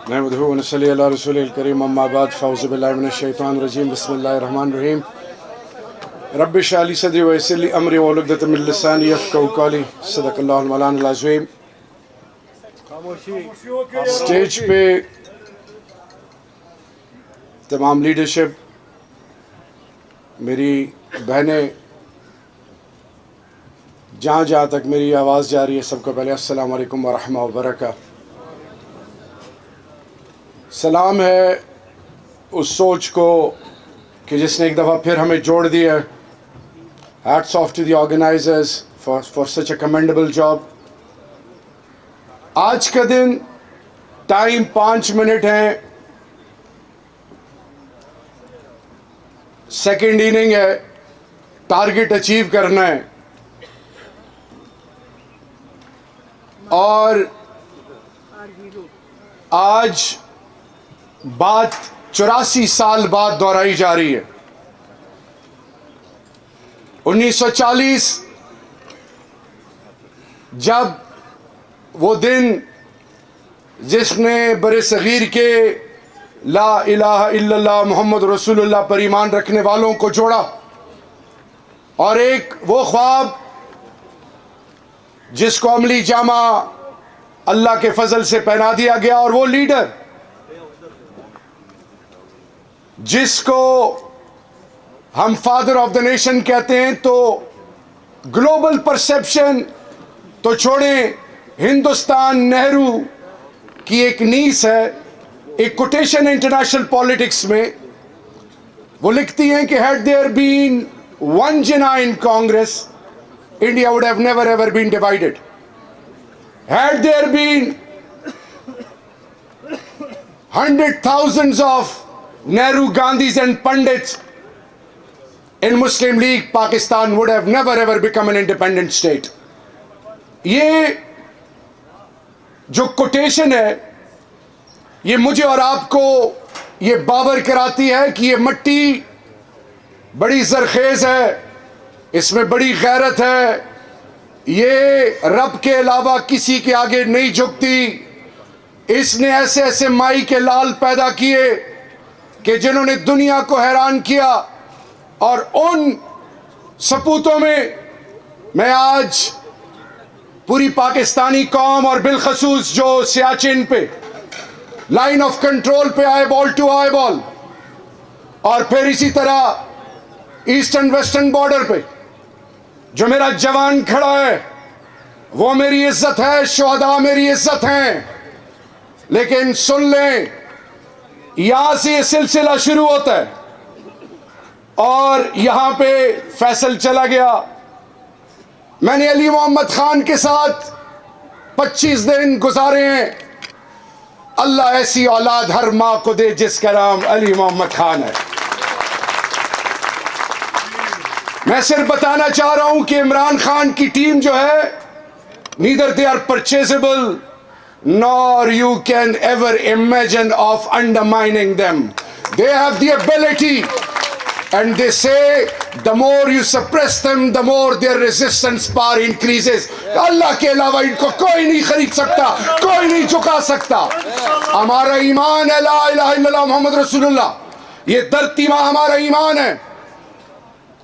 नहमदुहु व नसल्ली अला रसूलिल करीम अम्मा बाद फ़अऊज़ु बिल्लाहि मिनश शैतानिर रजीम बिस्मिल्लाहिर रहमानिर रहीम रब्बि इश्रह ली सदरी व यस्सिर ली अमरी वहलुल उक़दतम मिन लिसानी यफ़क़हू क़ौली सदक़ल्लाहुल मौलानाल अज़ीम। स्टेज पे तमाम लीडरशिप, मेरी बहनें, जहाँ जहाँ तक मेरी आवाज़ जा रही है, सबको पहले अस्सलामु अलैकुम व रहमतुल्लाहि व बरकातहू। सलाम है उस सोच को कि जिसने एक दफ़ा फिर हमें जोड़ दिया। Hats off to the organisers for such a commendable job. आज का दिन, टाइम 5 मिनट है, सेकेंड इनिंग है, टारगेट अचीव करना है और आज बात 84 साल बाद दोहराई जा रही है। 1940 जब वो दिन जिसने बरे सगीर के ला इलाहा इल्लल्लाह मोहम्मद रसूलुल्लाह पर ईमान रखने वालों को जोड़ा और एक वो ख्वाब जिसको अमली जामा अल्लाह के फजल से पहना दिया गया, और वो लीडर जिसको हम फादर ऑफ द नेशन कहते हैं, तो ग्लोबल परसेप्शन तो छोड़ें, हिंदुस्तान नेहरू की एक नीस है, एक कोटेशन इंटरनेशनल पॉलिटिक्स में वो लिखती हैं कि had there been one genuine Congress, India would have never ever been divided. Had there been 100,000s of Nehru, Gandhis and Pandits in Muslim League, Pakistan would have never ever become an independent state. ये जो quotation है, ये मुझे और आपको ये बावर कराती है कि ये मट्टी बड़ी जरखेज है, इसमें बड़ी गैरत है, ये रब के अलावा किसी के आगे नहीं झुकती। इसने ऐसे ऐसे माई के लाल पैदा किए कि जिन्होंने दुनिया को हैरान किया, और उन सपूतों में मैं आज पूरी पाकिस्तानी कौम और बिलखसूस जो सियाचिन पे लाइन ऑफ कंट्रोल पे eyeball to eyeball, और फिर इसी तरह ईस्टर्न वेस्टर्न बॉर्डर पे जो मेरा जवान खड़ा है, वो मेरी इज्जत है, शुहदा मेरी इज्जत हैं। लेकिन सुन लें, यहां से ये सिलसिला शुरू होता है और यहां पे फैसल चला गया। मैंने अली मोहम्मद खान के साथ 25 दिन गुजारे हैं। अल्लाह ऐसी औलाद हर माँ को दे जिसका नाम अली मोहम्मद खान है। मैं सिर्फ बताना चाह रहा हूं कि इमरान खान की टीम जो है, neither they are purchasable nor you can ever imagine of undermining them. They have the ability and they say the more you suppress them the more their resistance power increases. अल्लाह के अलावा इनको कोई नहीं खरीद सकता, कोई नहीं झुका सकता। हमारा ईमान है ला इलाहा इल्लल्लाह मोहम्मद रसूलुल्लाह, ये धरती मां हमारा ईमान है।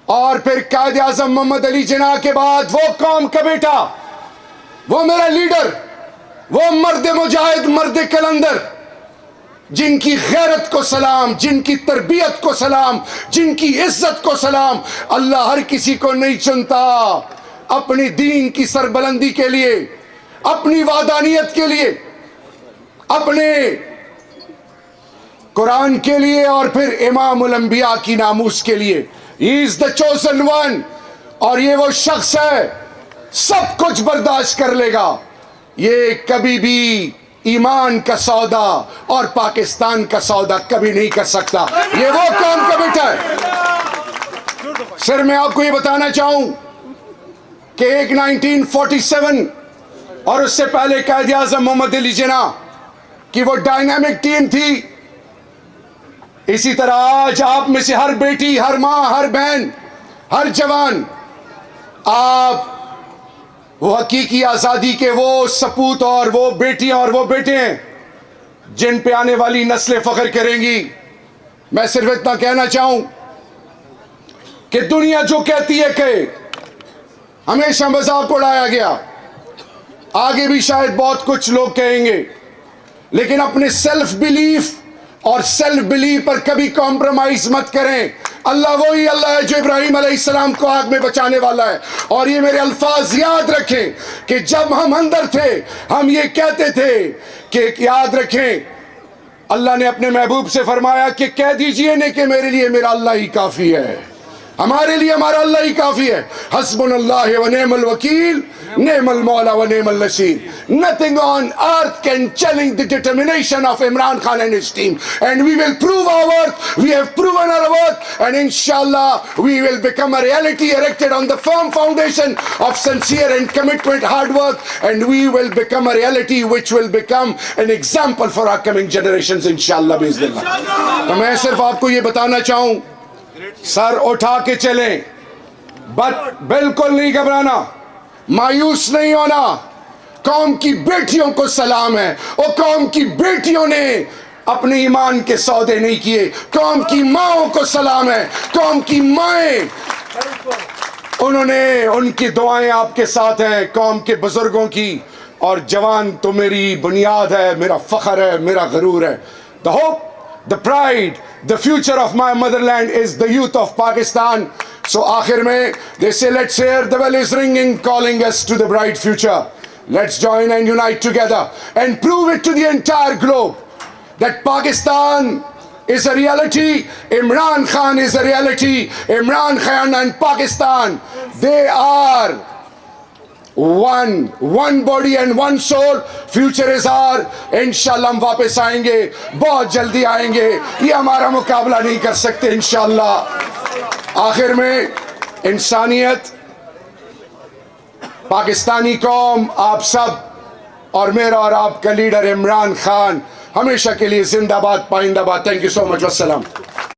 और फिर कायदे आज़म मोहम्मद अली जिन्ना के बाद वो कौम का बेटा, वो मेरा लीडर, वो मर्द मुजाहिद, मर्द कलंदर, जिनकी गैरत को सलाम, जिनकी तरबियत को सलाम, जिनकी इज्जत को सलाम। अल्लाह हर किसी को नहीं चुनता अपनी दीन की सरबलंदी के लिए, अपनी वादानियत के लिए, अपने कुरान के लिए, और फिर इमामुल अंबिया की नामूस के लिए। He is the chosen one, और ये वो शख्स है सब कुछ बर्दाश्त कर लेगा। ये कभी भी ईमान का सौदा और पाकिस्तान का सौदा कभी नहीं कर सकता। ये वो कौम का बेटा है। सर मैं आपको ये बताना चाहूं कि एक 1947 और उससे पहले कायदे आज़म मोहम्मद अली जिन्ना की वो डायनामिक टीम थी। इसी तरह आज आप में से हर बेटी, हर माँ, हर बहन, हर जवान, आप वो हकीकी आज़ादी के वो सपूत और वो बेटियां और वो बेटे हैं जिन पे आने वाली नस्लें फख्र करेंगी। मैं सिर्फ इतना कहना चाहूं कि दुनिया जो कहती है कि हमेशा मजाक उड़ाया गया, आगे भी शायद बहुत कुछ लोग कहेंगे, लेकिन अपने सेल्फ बिलीफ और सेल्फ बिलीफ पर कभी कॉम्प्रोमाइज मत करें। अल्लाह वही अल्लाह है जो इब्राहिम अलैहिस्सलाम को आग में बचाने वाला है। और ये मेरे अल्फाज याद रखें कि जब हम अंदर थे हम ये कहते थे कि याद रखें, अल्लाह ने अपने महबूब से फरमाया कि कह दीजिए ने कि मेरे लिए मेरा अल्लाह ही काफ़ी है, हमारे लिए हमारा अल्लाह ही काफ़ी है। हस्बुनल्लाह व निअमल वकील, निअमल मौला व निअमल Naseer. Nothing on earth can challenge the determination of Imran Khan and his team, and we will prove our worth. We have proven our worth, and inshallah we will become a reality erected on the firm foundation of sincere and commitment, hard work, and we will become a reality which will become an example for our coming generations, inshallah biiznillah। तो मैं सिर्फ आपको ये बताना चाहूँ, sir उठा के चलें, बट बिल्कुल नहीं घबराना, मायूस नहीं होना। कौम की बेटियों को सलाम है, और कौम की बेटियों ने अपने ईमान के सौदे नहीं किए। कौम की माओं को सलाम है, कौम की माएं, उन्होंने, उनकी दुआएं आपके साथ हैं, कौम के बुजुर्गों की। और जवान तो मेरी बुनियाद है, मेरा फख्र है, मेरा गरूर है। The hope, the pride, the future of my motherland is the youth of Pakistan. So आखिर में they say let's hear the bell is ringing calling us to the bright future. Let's join and unite together and prove it to the entire globe that Pakistan is a reality, Imran Khan is a reality, Imran Khan and Pakistan, they are one body and one soul. Future is our, इंशाल्लाह हम वापस आएंगे, बहुत जल्दी आएंगे, ये हमारा मुकाबला नहीं कर सकते इंशाल्लाह। आखिर में इंसानियत, पाकिस्तानी कौम, आप सब और मेरा और आपका लीडर इमरान खान हमेशा के लिए जिंदाबाद पाइंदाबाद। Thank you so much, वस्सलाम।